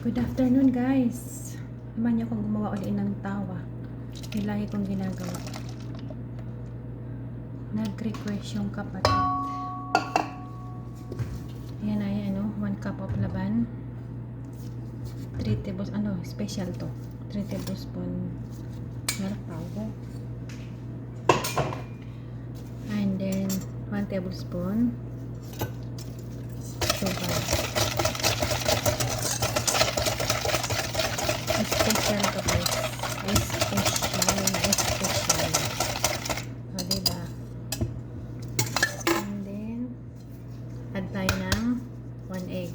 Good afternoon guys. Naman niyo kung gumawa ulit ng tawa. Yung lagi kong ginagawa. Nag-request yung kapatid. Ayan ay 1 cup of laban. 3 tablespoon, special to. 3 tablespoon milk powder. And then 1 tablespoon sugar. Special to guys. Special. O diba? And then add tayo ng 1 egg.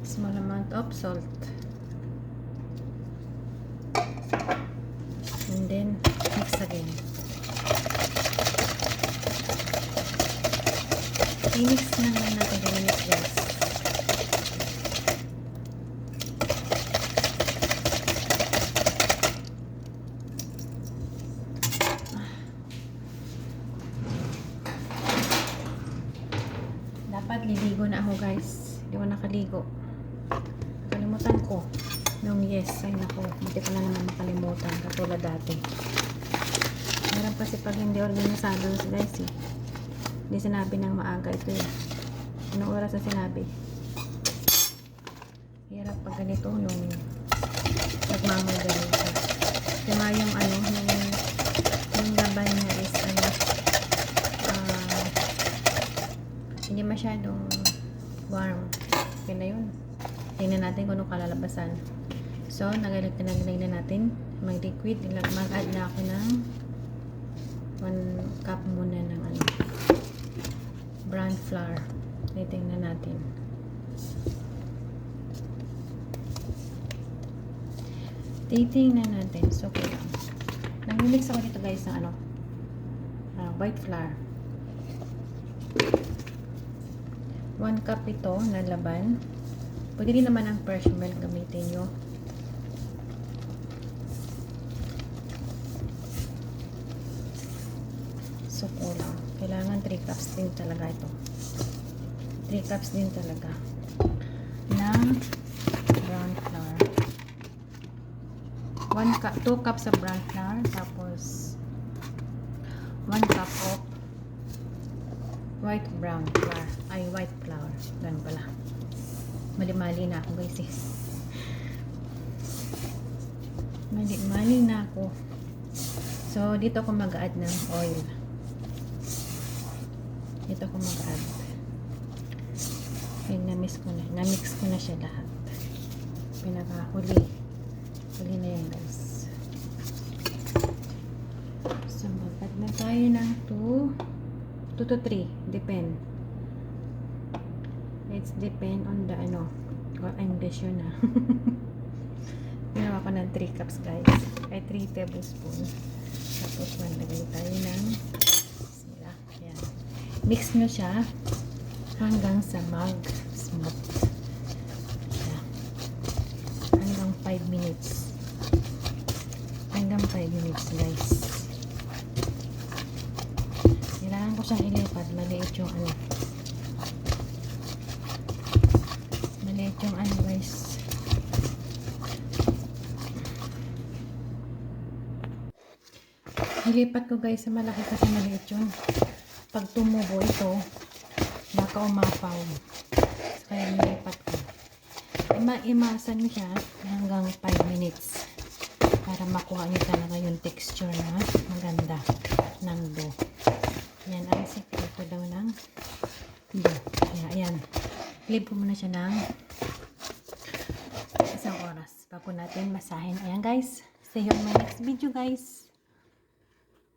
Small amount of salt. And then mix again. I-mix na lang natin ganyan guys. Dapat liligo na ako guys. Hindi ko nakaligo. Nakalimutan ko. Nung yes, ay naku. Hindi ko na naman makalimutan. Katulad dati. Meron pa pag hindi organisado guys eh. Hindi sinabi ng maaga ito eh. Anong oras na sinabi? Hirap pag ganito nung nagmamadali ka. Kaya yung yung laban niya is hindi masyadong warm. Okay na yun. Tingnan natin kung anong kalalabasan. So, nagalag na natin mag-liquid. Mag-add na ako ng 1 cup muna ng brown flour. Titingnan natin. Titingnan natin. So, okay lang. Nag-mix ako dito guys ng white flour. 1 cup ito na laban. Pwede din naman ang fresh milk gamitin nyo. So, kulang. Kailangan 3 cups din talaga ito. 3 cups din talaga ng brown flour. 2 cups of brown flour. Tapos 1 cup of white flour. Ganun pala. Mali-mali na ako guys eh. Mali-mali na ako. So, dito ako mag-add ng oil. Dito ako mag-add. Okay, na-mix ko na siya lahat. Pinaka-huli. Huli na yan guys. So, mag-add na tayo ng 2 to 3. Depend. It's depend on the English yun ha. Ginawa ko ng 3 cups guys. Ay 3 tablespoon. Tapos lagay tayo ng yan. Mix nyo siya hanggang sa mag-smooth. Yan. Hanggang 5 minutes. Hanggang 5 minutes guys. Kailangan ko siyang ilipat. Maliit yung guys. Ilipat ko guys sa malaki kasi maliit yun. Pag tumubo ito, baka umapaw. Kaya nilipat ko. Maimasan nyo siya hanggang 5 minutes para makuha nyo talaga yung texture na maganda ng dough. Yan ang sekreto daw ng dough. Kaya ayan. Leave ko muna siya ng 1 oras bago natin masahin. Ayan guys. See you on my next video guys.